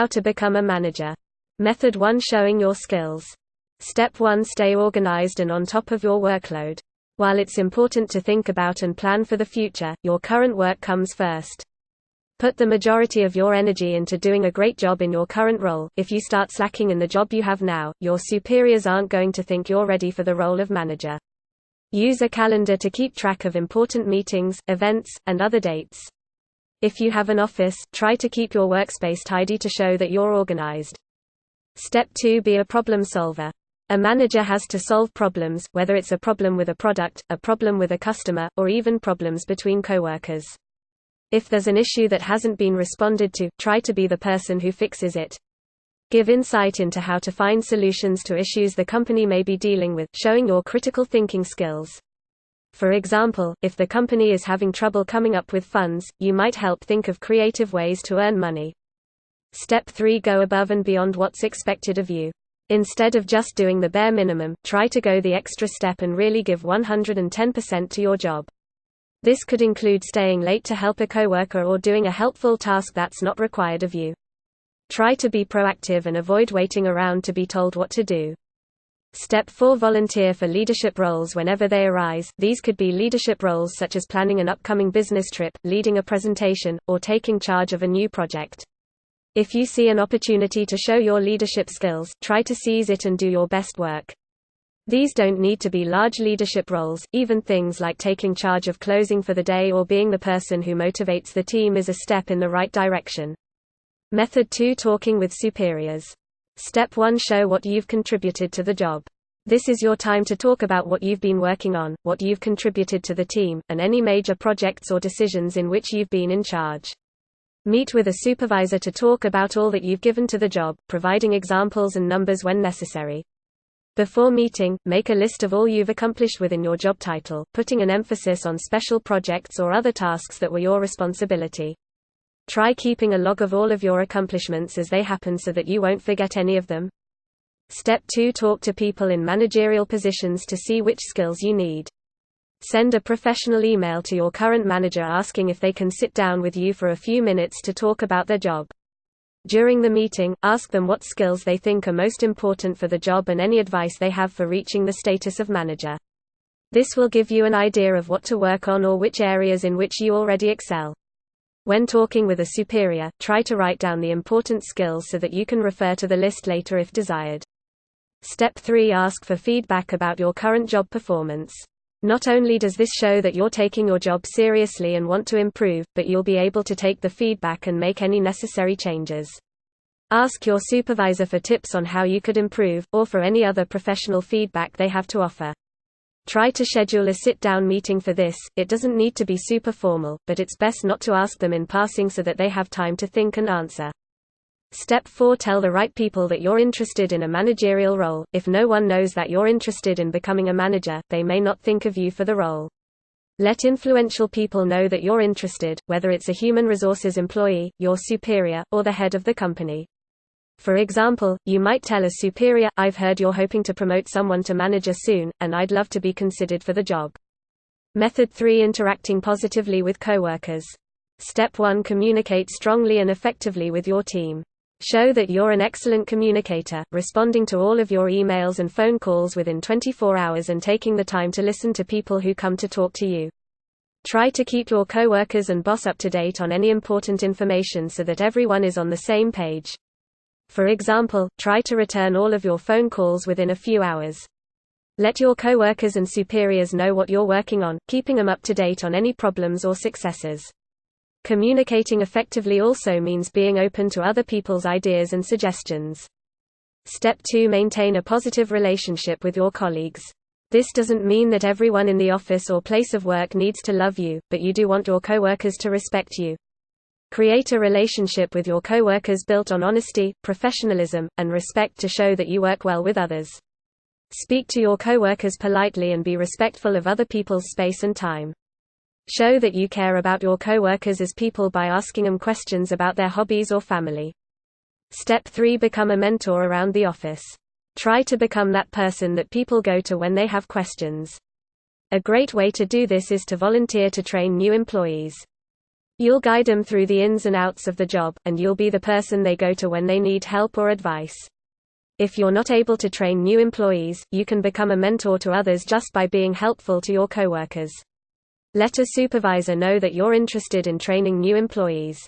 How to become a manager. Method 1. Showing your skills. Step 1. Stay organized and on top of your workload. While it's important to think about and plan for the future, your current work comes first. Put the majority of your energy into doing a great job in your current role. If you start slacking in the job you have now, your superiors aren't going to think you're ready for the role of manager. Use a calendar to keep track of important meetings, events, and other dates. If you have an office, try to keep your workspace tidy to show that you're organized. Step 2. Be a problem solver. A manager has to solve problems, whether it's a problem with a product, a problem with a customer, or even problems between coworkers. If there's an issue that hasn't been responded to, try to be the person who fixes it. Give insight into how to find solutions to issues the company may be dealing with, showing your critical thinking skills. For example, if the company is having trouble coming up with funds, you might help think of creative ways to earn money. Step 3. Go above and beyond what's expected of you. Instead of just doing the bare minimum, try to go the extra step and really give 110% to your job. This could include staying late to help a coworker or doing a helpful task that's not required of you. Try to be proactive and avoid waiting around to be told what to do. Step 4. Volunteer for leadership roles whenever they arise. These could be leadership roles such as planning an upcoming business trip, leading a presentation, or taking charge of a new project. If you see an opportunity to show your leadership skills, try to seize it and do your best work. These don't need to be large leadership roles, even things like taking charge of closing for the day or being the person who motivates the team is a step in the right direction. Method 2. Talking with superiors. Step 1. Show what you've contributed to the job. This is your time to talk about what you've been working on, what you've contributed to the team, and any major projects or decisions in which you've been in charge. Meet with a supervisor to talk about all that you've given to the job, providing examples and numbers when necessary. Before meeting, make a list of all you've accomplished within your job title, putting an emphasis on special projects or other tasks that were your responsibility. Try keeping a log of all of your accomplishments as they happen so that you won't forget any of them. Step 2. Talk to people in managerial positions to see which skills you need. Send a professional email to your current manager asking if they can sit down with you for a few minutes to talk about their job. During the meeting, ask them what skills they think are most important for the job and any advice they have for reaching the status of manager. This will give you an idea of what to work on or which areas in which you already excel. When talking with a superior, try to write down the important skills so that you can refer to the list later if desired. Step 3. Ask for feedback about your current job performance. Not only does this show that you're taking your job seriously and want to improve, but you'll be able to take the feedback and make any necessary changes. Ask your supervisor for tips on how you could improve, or for any other professional feedback they have to offer. Try to schedule a sit-down meeting for this. It doesn't need to be super formal, but it's best not to ask them in passing so that they have time to think and answer. Step 4. Tell the right people that you're interested in a managerial role. If no one knows that you're interested in becoming a manager, they may not think of you for the role. Let influential people know that you're interested, whether it's a human resources employee, your superior, or the head of the company. For example, you might tell a superior, "I've heard you're hoping to promote someone to manager soon, and I'd love to be considered for the job." Method 3. Interacting positively with coworkers. Step 1. Communicate strongly and effectively with your team. Show that you're an excellent communicator, responding to all of your emails and phone calls within 24 hours and taking the time to listen to people who come to talk to you. Try to keep your coworkers and boss up to date on any important information so that everyone is on the same page. For example, try to return all of your phone calls within a few hours. Let your coworkers and superiors know what you're working on, keeping them up to date on any problems or successes. Communicating effectively also means being open to other people's ideas and suggestions. Step 2. Maintain a positive relationship with your colleagues. This doesn't mean that everyone in the office or place of work needs to love you, but you do want your coworkers to respect you. Create a relationship with your coworkers built on honesty, professionalism, and respect to show that you work well with others. Speak to your coworkers politely and be respectful of other people's space and time. Show that you care about your coworkers as people by asking them questions about their hobbies or family. Step 3. Become a mentor around the office. Try to become that person that people go to when they have questions. A great way to do this is to volunteer to train new employees. You'll guide them through the ins and outs of the job, and you'll be the person they go to when they need help or advice. If you're not able to train new employees, you can become a mentor to others just by being helpful to your coworkers. Let a supervisor know that you're interested in training new employees.